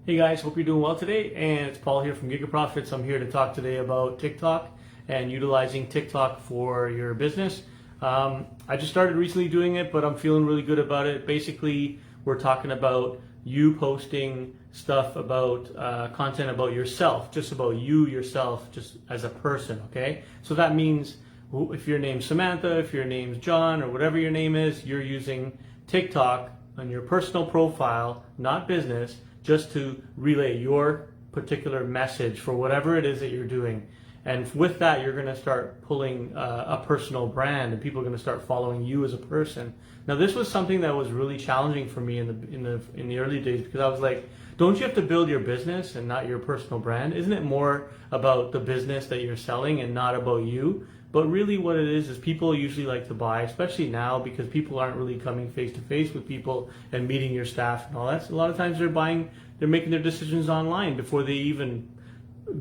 Hey guys, hope you're doing well today, and it's Paul here from GigaProfits. I'm here to talk today about TikTok and utilizing TikTok for your business. I just started recently doing it, but I'm feeling really good about it. Basically, we're talking about you posting stuff about content about yourself, just about you yourself, just as a person, okay? So that means if your name's Samantha, if your name's John, or whatever your name is, you're using TikTok on your personal profile, not business, just to relay your particular message for whatever it is that you're doing. And with that, you're going to start pulling a personal brand, and people are going to start following you as a person. Now, this was something that was really challenging for me in the early days, because I was like, don't you have to build your business and not your personal brand? Isn't it more about the business that you're selling and not about you? But really what it is people usually like to buy, especially now, because people aren't really coming face to face with people and meeting your staff and all that. So a lot of times they're making their decisions online before they even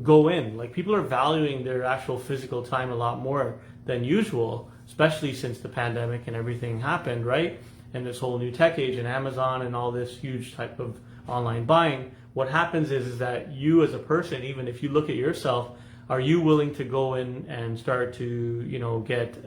go in. Like, people are valuing their actual physical time a lot more than usual, especially since the pandemic and everything happened, right? And this whole new tech age and Amazon and all this huge type of online buying. What happens is that you as a person, even if you look at yourself, are you willing to go in and start to, get,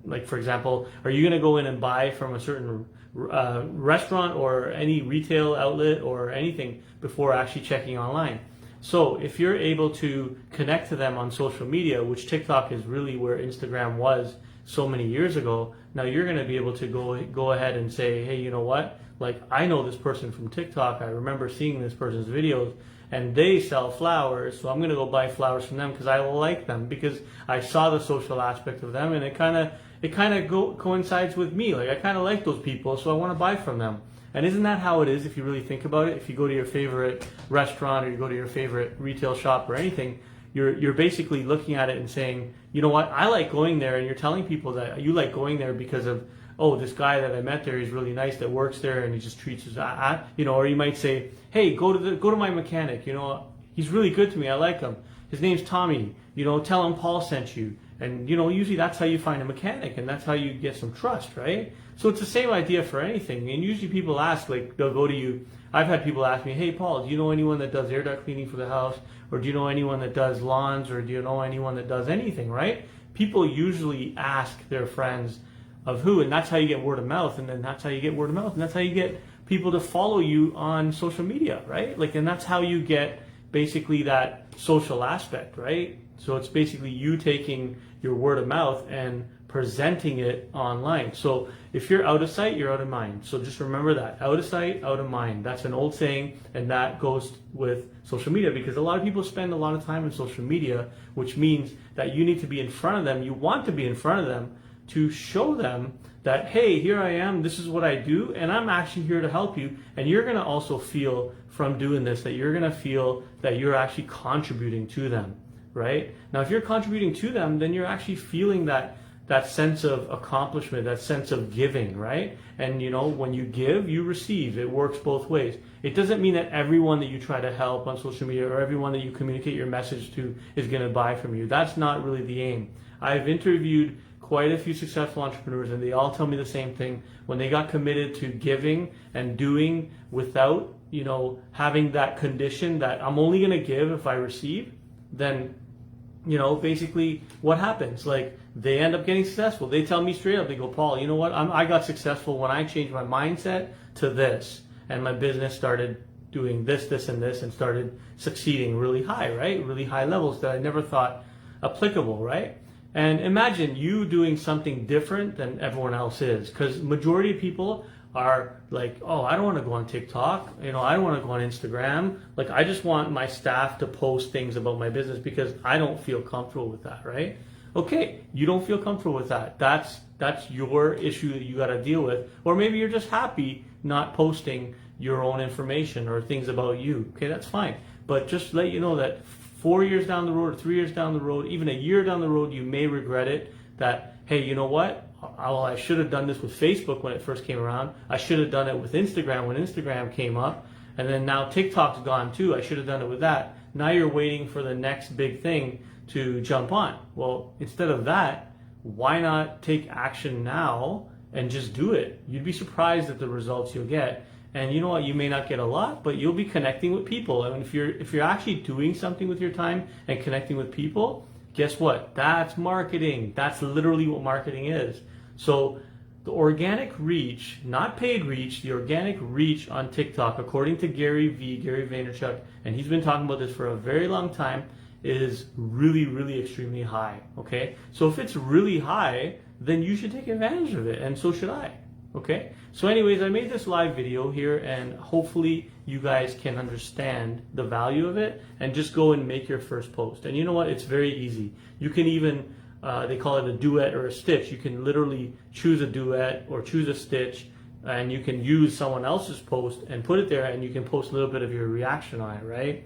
like, for example, are you going to go in and buy from a certain restaurant or any retail outlet or anything before actually checking online? So if you're able to connect to them on social media, which TikTok is really where Instagram was so many years ago, now you're going to be able to go ahead and say, hey, you know what? Like, I know this person from TikTok. I remember seeing this person's videos, and they sell flowers, so I'm going to go buy flowers from them because I like them, because I saw the social aspect of them, and it kind of coincides with me. Like, I kind of like those people, so I want to buy from them. And isn't that how it is if you really think about it? If you go to your favorite restaurant or you go to your favorite retail shop or anything, you're basically looking at it and saying, you know what, I like going there, and you're telling people that you like going there because of, oh, this guy that I met there, he's really nice that works there, and he just treats us, or you might say, hey, go to my mechanic, he's really good to me, I like him. His name's Tommy, tell him Paul sent you. And, usually that's how you find a mechanic, and that's how you get some trust, right? So it's the same idea for anything. And usually people ask, like, they'll go to you. I've had people ask me, hey, Paul, do you know anyone that does air duct cleaning for the house? Or do you know anyone that does lawns? Or do you know anyone that does anything, right? People usually ask their friends of who, and that's how you get word of mouth, and then that's how you get word of mouth, and that's how you get people to follow you on social media, right? Like, and that's how you get basically that social aspect, right? So it's basically you taking your word of mouth and presenting it online. So if you're out of sight, you're out of mind. So just remember that. Out of sight, out of mind. That's an old saying, and that goes with social media, because a lot of people spend a lot of time on social media, which means that you need to be in front of them. You want to be in front of them to show them that, hey, here I am, this is what I do, and I'm actually here to help you. And you're going to also feel from doing this that you're going to feel that you're actually contributing to them, right? Now, if you're contributing to them, then you're actually feeling that sense of accomplishment, that sense of giving, right? And when you give, you receive. It works both ways. It doesn't mean that everyone that you try to help on social media or everyone that you communicate your message to is going to buy from you. That's not really the aim. I've interviewed quite a few successful entrepreneurs, and they all tell me the same thing. When they got committed to giving and doing without, having that condition that I'm only going to give if I receive, then, basically what happens? Like, they end up getting successful. They tell me straight up, they go, Paul, you know what? I got successful when I changed my mindset to this, and my business started doing this, this, and this, and started succeeding really high, right? Really high levels that I never thought applicable, right? And imagine you doing something different than everyone else is, because majority of people are like, oh, I don't want to go on TikTok, I don't want to go on Instagram. Like, I just want my staff to post things about my business because I don't feel comfortable with that, right? Okay, you don't feel comfortable with that. That's your issue that you got to deal with. Or maybe you're just happy not posting your own information or things about you. Okay, that's fine. But just let you know that 4 years down the road, or 3 years down the road, even a year down the road, you may regret it. That, hey, you know what? I should have done this with Facebook when it first came around. I should have done it with Instagram when Instagram came up. And then now TikTok's gone too. I should have done it with that. Now you're waiting for the next big thing to jump on. Well, instead of that, why not take action now and just do it? You'd be surprised at the results you'll get. And you know what? You may not get a lot, but you'll be connecting with people. And if you're actually doing something with your time and connecting with people, guess what? That's marketing. That's literally what marketing is. So the organic reach, not paid reach, the organic reach on TikTok, according to Gary Vaynerchuk, and he's been talking about this for a very long time, is really, really extremely high. Okay? So if it's really high, then you should take advantage of it, and so should I. Okay, so anyways, I made this live video here, and hopefully you guys can understand the value of it and just go and make your first post. And you know what? It's very easy. You can even, they call it a duet or a stitch. You can literally choose a duet or choose a stitch, and you can use someone else's post and put it there, and you can post a little bit of your reaction on it, right?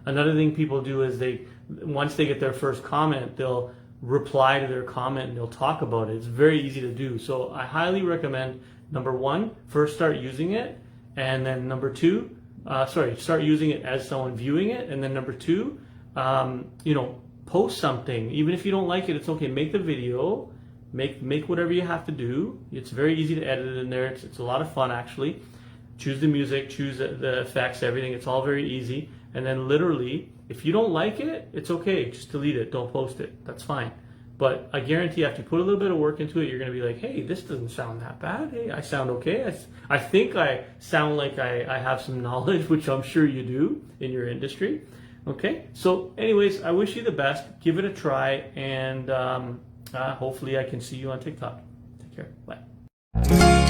Another thing people do is once they get their first comment, they'll reply to their comment and they'll talk about it. It's very easy to do. So I highly recommend, number one, first start using it, and then number two, start using it as someone viewing it, and then number two, post something. Even if you don't like it, it's okay. Make the video, make whatever you have to do. It's very easy to edit it in there. It's a lot of fun actually. Choose the music, choose the effects, everything. It's all very easy. And then literally, if you don't like it, it's okay. Just delete it. Don't post it. That's fine. But I guarantee after you put a little bit of work into it, you're going to be like, hey, this doesn't sound that bad. Hey, I sound okay. I think I sound like I have some knowledge, which I'm sure you do in your industry. Okay. So anyways, I wish you the best. Give it a try. And hopefully I can see you on TikTok. Take care. Bye.